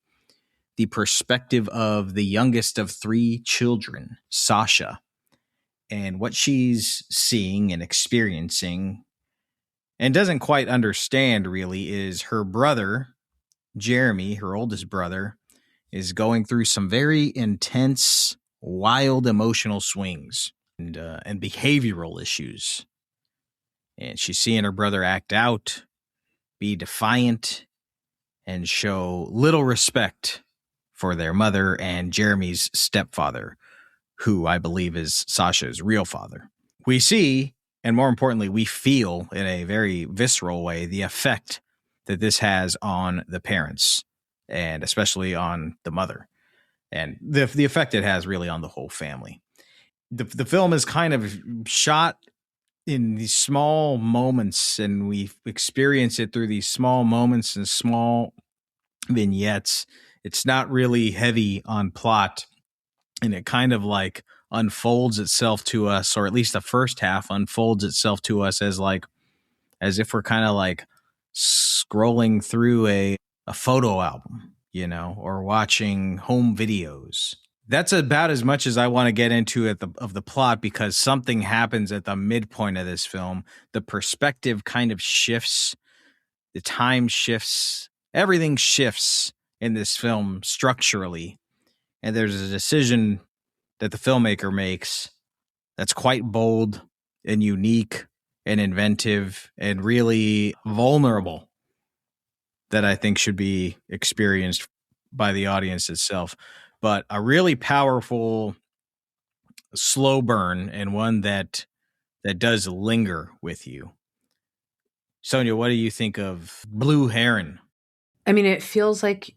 perspective of the youngest of 3 children, Sasha, and what she's seeing and experiencing and doesn't quite understand really is her brother, Jeremy, her oldest brother, is going through some very intense, wild emotional swings and behavioral issues. And she's seeing her brother act out, be defiant, and show little respect for their mother and Jeremy's stepfather, who I believe is Sasha's real father. We see, and more importantly, we feel in a very visceral way the effect that this has on the parents, and especially on the mother, and the effect it has really on the whole family. The film is kind of shot in these small moments, and we experience it through these small moments and small vignettes. It's not really heavy on plot, and it kind of like unfolds itself to us, or at least the first half unfolds itself to us as if we're kind of like scrolling through a photo album, or watching home videos. That's about as much as I want to get into of the plot, because something happens at the midpoint of this film. The perspective kind of shifts, the time shifts, everything shifts in this film structurally. And there's a decision that the filmmaker makes that's quite bold and unique and inventive and really vulnerable. that I think should be experienced by the audience itself, but a really powerful slow burn and one that does linger with you. Sonja, what do you think of Blue Heron? I mean, it feels like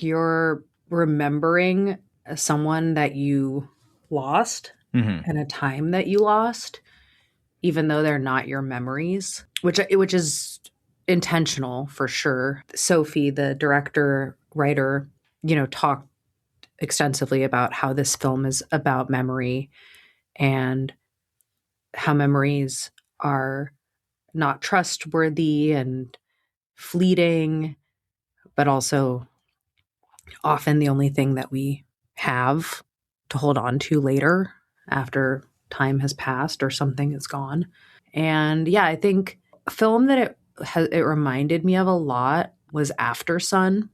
you're remembering someone that you lost and a time that you lost, even though they're not your memories, which is intentional for sure. Sophie, the director, writer, talked extensively about how this film is about memory and how memories are not trustworthy and fleeting, but also often the only thing that we have to hold on to later after time has passed or something is gone. And yeah, I think a film that it reminded me of a lot was After Sun.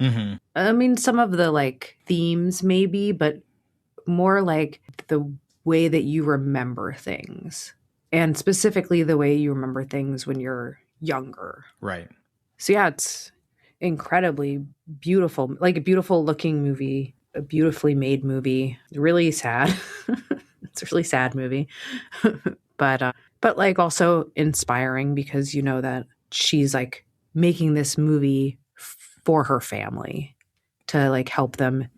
Mm-hmm. I mean, some of the like themes maybe, but more like the way that you remember things, and specifically the way you remember things when you're younger. Right. So yeah, it's incredibly beautiful, like a beautiful looking movie, a beautifully made movie. Really sad. It's a really sad movie, but like also inspiring because you know that she's like making this movie for her family to like help them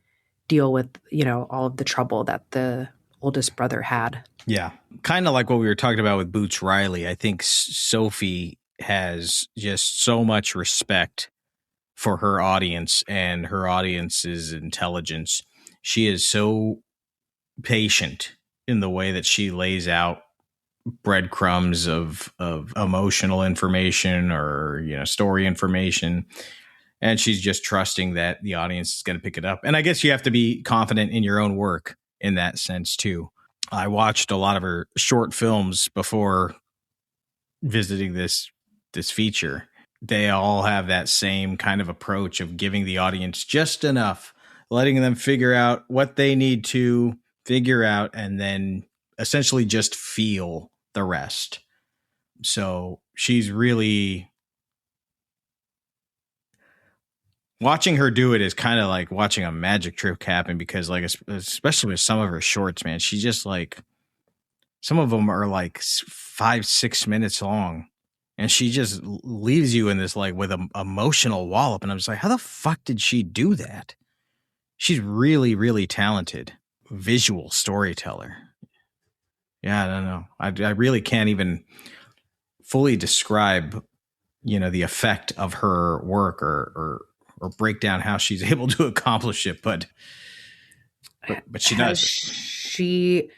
deal with, all of the trouble that the oldest brother had. Yeah. Kind of like what we were talking about with Boots Riley. I think Sophie has just so much respect for her audience and her audience's intelligence. She is so patient in the way that she lays out breadcrumbs of emotional information or, story information. And she's just trusting that the audience is going to pick it up. And I guess you have to be confident in your own work in that sense too. I watched a lot of her short films before visiting this feature. They all have that same kind of approach of giving the audience just enough, letting them figure out what they need to figure out, and then essentially just feel the rest. So she's really... Watching her do it is kind of like watching a magic trick happen because, like, especially with some of her shorts, man, she just like... Some of them are like 5-6 minutes long. And she just leaves you in this like with an emotional wallop. And I'm just like, how the fuck did she do that? She's really, really talented visual storyteller. Yeah, I don't know. I really can't even fully describe, the effect of her work or break down how she's able to accomplish it. But she does. She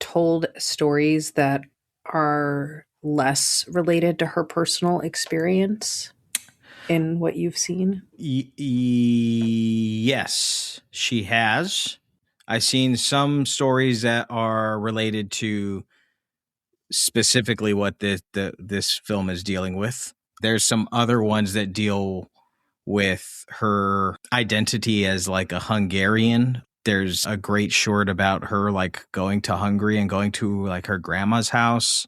told stories that are less related to her personal experience in what you've seen? Yes, she has. I've seen some stories that are related to specifically what this film is dealing with. There's some other ones that deal with her identity as like a Hungarian. There's a great short about her like going to Hungary and going to like her grandma's house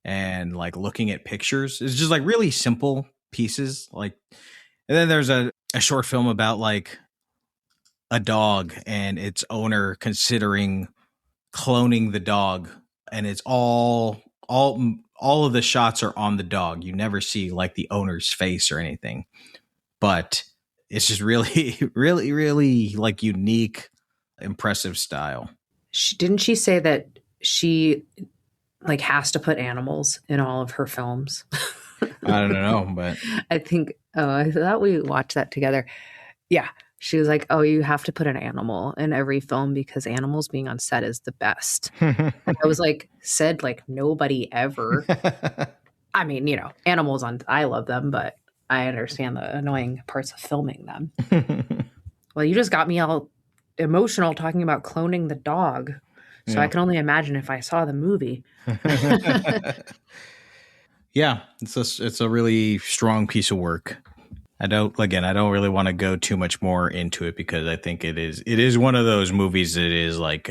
and like looking at pictures. It's just like really simple pieces. Like, and then there's a short film about like a dog and its owner considering cloning the dog, and it's all of the shots are on the dog. You never see like the owner's face or anything, but it's just really, really, really like unique, impressive style. Didn't she say that she like has to put animals in all of her films? I don't know, but I thought we watched that together. Yeah. She was like, oh, you have to put an animal in every film because animals being on set is the best. And I was like, said like nobody ever. I mean, animals I love them, but I understand the annoying parts of filming them. Well, you just got me all emotional talking about cloning the dog. So yeah. I can only imagine if I saw the movie. Yeah, it's a really strong piece of work. I don't really want to go too much more into it because I think it is one of those movies that is like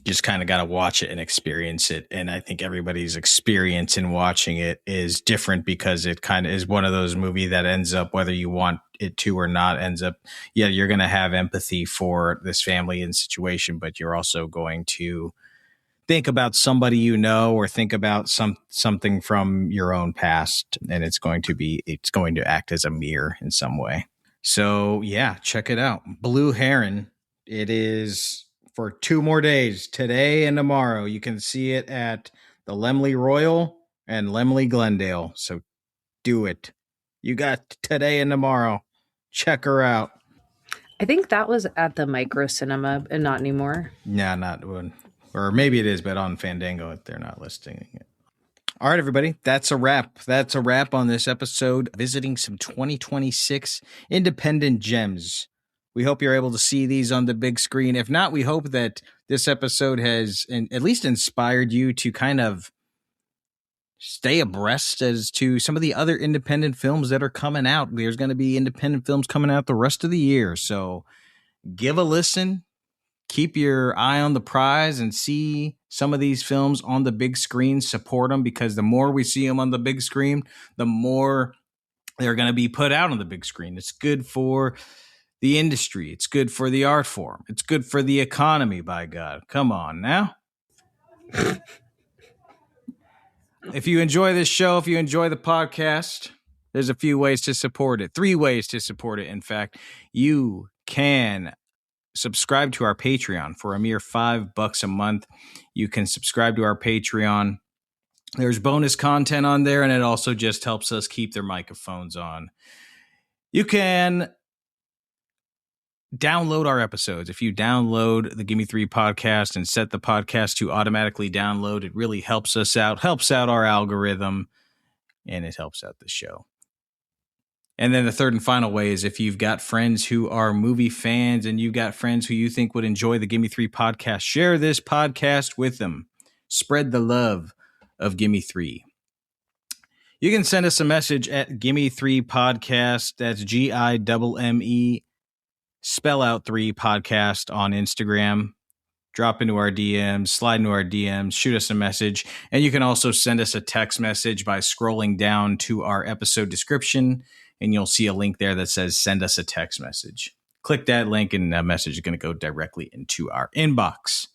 just kind of got to watch it and experience it. And I think everybody's experience in watching it is different because it kind of is one of those movies that ends up, whether you want it to or not, ends up, yeah, you're going to have empathy for this family and situation, but you're also going to think about somebody you know, or think about something from your own past, and it's going to act as a mirror in some way. So yeah, check it out. Blue Heron. It is for 2 more days, today and tomorrow. You can see it at the Lemley Royal and Lemley Glendale. So do it. You got today and tomorrow. Check her out. I think that was at the Micro Cinema and not anymore. Nah, not one. Or maybe it is, but on Fandango, they're not listing it. All right, everybody. That's a wrap. That's a wrap on this episode, visiting some 2026 independent gems. We hope you're able to see these on the big screen. If not, we hope that this episode has at least inspired you to kind of stay abreast as to some of the other independent films that are coming out. There's going to be independent films coming out the rest of the year. So give a listen. Keep your eye on the prize and see some of these films on the big screen. Support them, because the more we see them on the big screen, the more they're going to be put out on the big screen. It's good for the industry. It's good for the art form. It's good for the economy, by God. Come on now. If you enjoy this show, if you enjoy the podcast, there's a few ways to support it. 3 ways to support it, in fact. You can subscribe to our Patreon for a mere $5 a month. You can subscribe to our Patreon. There's bonus content on there, and it also just helps us keep their microphones on. You can download our episodes. If you download the Gimme 3 podcast and set the podcast to automatically download, it really helps us out, helps out our algorithm, and it helps out the show. And then the third and final way is if you've got friends who are movie fans and you've got friends who you think would enjoy the Gimme 3 podcast, share this podcast with them. Spread the love of Gimme 3. You can send us a message at Gimme 3 podcast. That's GIMME, spell out 3 podcast on Instagram. Drop into our DMs, slide into our DMs, shoot us a message. And you can also send us a text message by scrolling down to our episode description, and you'll see a link there that says send us a text message. Click that link and that message is going to go directly into our inbox.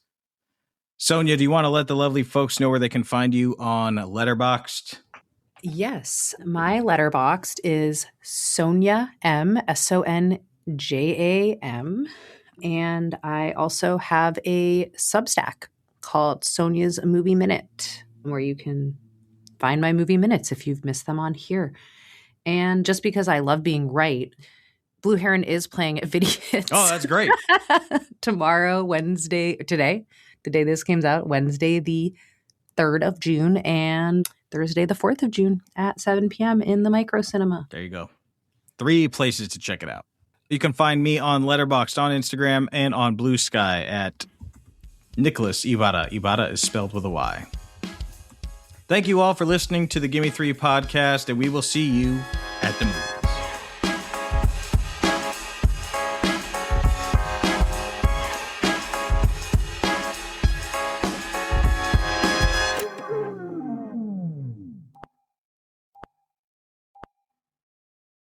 Sonja, do you want to let the lovely folks know where they can find you on Letterboxd? Yes, my Letterboxd is Sonja M, SONJAM. And I also have a Substack called Sonja's Movie Minute, where you can find my movie minutes if you've missed them on here. And just because I love being right, Blue Heron is playing at Video Hits. Oh, that's great. Tomorrow, today, the day this comes out, Wednesday, the 3rd of June, and Thursday, the 4th of June at 7 p.m. in the Micro Cinema. There you go. 3 places to check it out. You can find me on Letterboxd, on Instagram, and on Blue Sky at Nicholas Ybarra. Ybarra is spelled with a Y. Thank you all for listening to the Gimme 3 podcast, and we will see you at the movie.